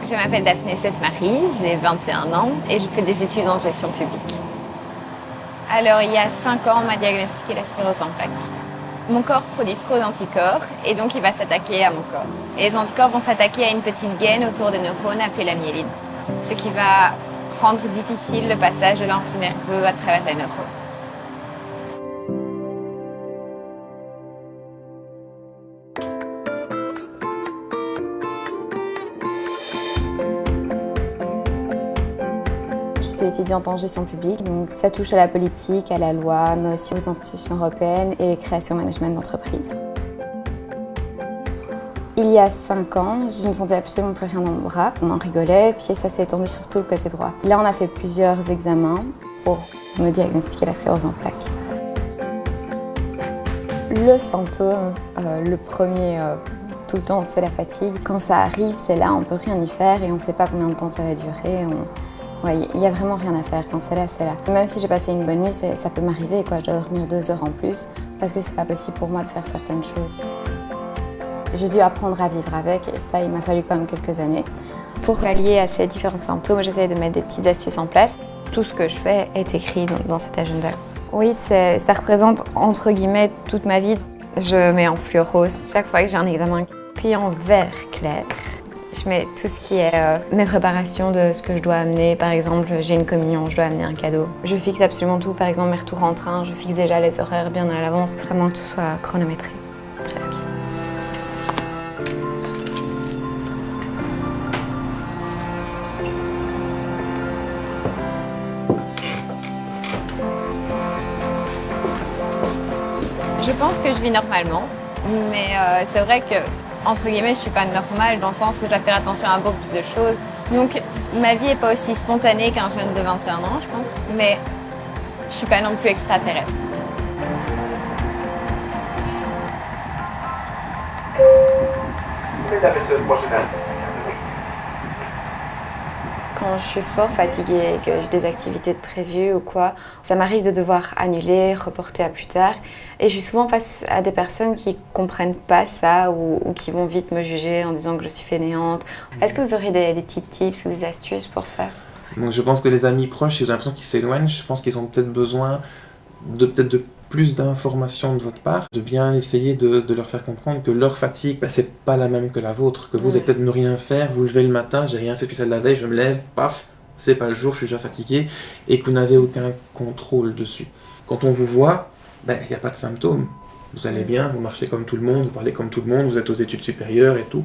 Je m'appelle Daphné Sette-Marie, j'ai 21 ans et je fais des études en gestion publique. Alors, il y a 5 ans, on m'a diagnostiqué la sclérose en plaques. Mon corps produit trop d'anticorps et donc il va s'attaquer à mon corps. Et les anticorps vont s'attaquer à une petite gaine autour des neurones appelée la myéline, ce qui va rendre difficile le passage de l'influx nerveux à travers les neurones. Je suis étudiante en gestion publique, donc ça touche à la politique, à la loi, mais aussi aux institutions européennes et création management d'entreprise. Il y a 5 ans, je ne sentais absolument plus rien dans mon bras. On en rigolait, puis ça s'est étendu sur tout le côté droit. Là, on a fait plusieurs examens pour me diagnostiquer la sclérose en plaques. Le symptôme, le premier tout le temps, c'est la fatigue. Quand ça arrive, c'est là, on ne peut rien y faire et on ne sait pas combien de temps ça va durer. Ouais, il n'y a vraiment rien à faire. Quand c'est là, c'est là. Même si j'ai passé une bonne nuit, ça peut m'arriver, quoi. Je dois dormir 2 heures en plus parce que c'est pas possible pour moi de faire certaines choses. J'ai dû apprendre à vivre avec et ça, il m'a fallu quand même quelques années. Pour pallier à ces différents symptômes, j'essaie de mettre des petites astuces en place. Tout ce que je fais est écrit dans cet agenda. Oui, ça représente entre guillemets toute ma vie. Je mets en fluor rose chaque fois que j'ai un examen, puis en vert clair. Je mets tout ce qui est mes préparations de ce que je dois amener. Par exemple, j'ai une communion, je dois amener un cadeau. Je fixe absolument tout. Par exemple, mes retours en train, je fixe déjà les horaires bien à l'avance. Vraiment que tout soit chronométré, presque. Je pense que je vis normalement, mais c'est vrai que entre guillemets, je suis pas normale dans le sens où je dois faire attention à beaucoup plus de choses. Donc, ma vie n'est pas aussi spontanée qu'un jeune de 21 ans, je pense, mais je suis pas non plus extraterrestre. Mesdames et messieurs, prochaine année. Quand je suis fort fatiguée et que j'ai des activités de prévues ou quoi, ça m'arrive de devoir annuler, reporter à plus tard. Et je suis souvent face à des personnes qui comprennent pas ça ou qui vont vite me juger en disant que je suis fainéante. Est-ce que vous aurez des petits tips ou des astuces pour ça? Donc je pense que les amis proches, si vous avez l'impression qu'ils s'éloignent, je pense qu'ils ont peut-être besoin de plus d'informations de votre part, de bien essayer de leur faire comprendre que leur fatigue, c'est pas la même que la vôtre, que vous allez peut-être ne rien faire, vous levez le matin, j'ai rien fait spécial la veille, je me lève, paf, c'est pas le jour, je suis déjà fatigué, et que vous n'avez aucun contrôle dessus. Quand on vous voit, il n'y a pas de symptômes. Vous allez bien, vous marchez comme tout le monde, vous parlez comme tout le monde, vous êtes aux études supérieures et tout.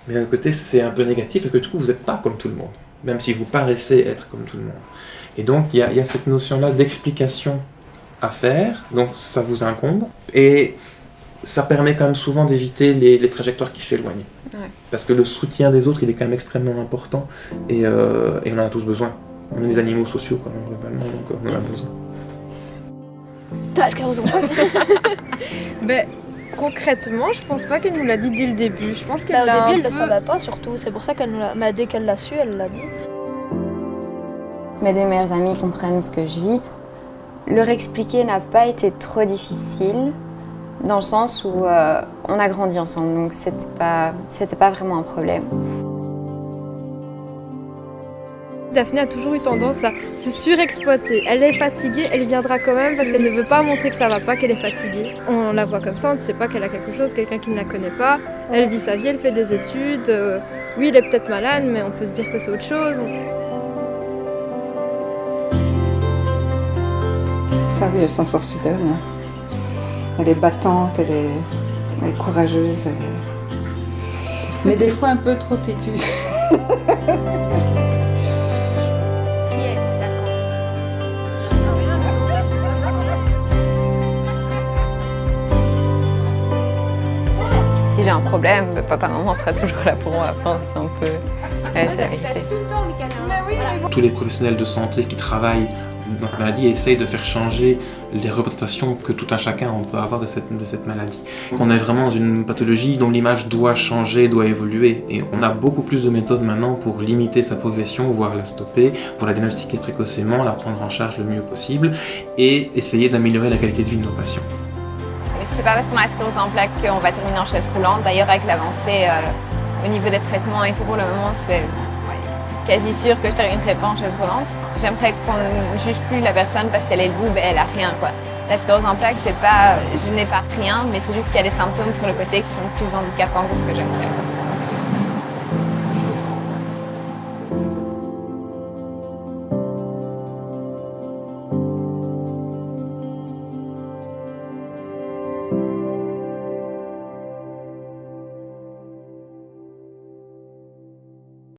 Mais d'un côté, c'est un peu négatif parce que du coup, vous n'êtes pas comme tout le monde, même si vous paraissez être comme tout le monde. Et donc, il y a cette notion-là d'explication à faire, donc ça vous incombe. Et ça permet quand même souvent d'éviter les trajectoires qui s'éloignent. Ouais. Parce que le soutien des autres, il est quand même extrêmement important et on en a tous besoin. On est des animaux sociaux quand même, globalement, donc on en a besoin. T'as la sclérose en plaques? Concrètement, je pense pas qu'elle nous l'a dit dès le début. Je pense qu'elle au début, elle le savait pas surtout. C'est pour ça qu'elle nous l'a... Mais dès qu'elle l'a su, elle l'a dit. Mes 2 meilleures amies comprennent ce que je vis. Leur expliquer n'a pas été trop difficile, dans le sens où on a grandi ensemble, donc c'était pas vraiment un problème. Daphné a toujours eu tendance à se surexploiter. Elle est fatiguée, elle viendra quand même parce qu'elle ne veut pas montrer que ça va pas, qu'elle est fatiguée. On la voit comme ça, on ne sait pas qu'elle a quelque chose, quelqu'un qui ne la connaît pas. Elle vit sa vie, elle fait des études. Oui, elle est peut-être malade, mais on peut se dire que c'est autre chose. Ça oui, elle s'en sort super bien. Elle est battante, elle est courageuse. Mais des fois un peu trop têtue. Si j'ai un problème, papa, maman sera toujours là pour moi. Enfin, c'est un peu... Ouais, c'est la vérité. Tous les professionnels de santé qui travaillent dans la maladie essayent de faire changer les représentations que tout un chacun on peut avoir de cette maladie. On est vraiment dans une pathologie dont l'image doit changer, doit évoluer. Et on a beaucoup plus de méthodes maintenant pour limiter sa progression, voire la stopper, pour la diagnostiquer précocement, la prendre en charge le mieux possible et essayer d'améliorer la qualité de vie de nos patients. C'est pas parce qu'on a la sclérose en plaques qu'on va terminer en chaise roulante. D'ailleurs, avec l'avancée au niveau des traitements et tout, pour le moment, quasi sûre que je terminerai pas en chaise roulante. J'aimerais qu'on ne juge plus la personne parce qu'elle est debout, elle a rien quoi. La sclérose en plaques, c'est pas je n'ai pas rien, mais c'est juste qu'il y a des symptômes sur le côté qui sont plus handicapants que ce que j'aimerais.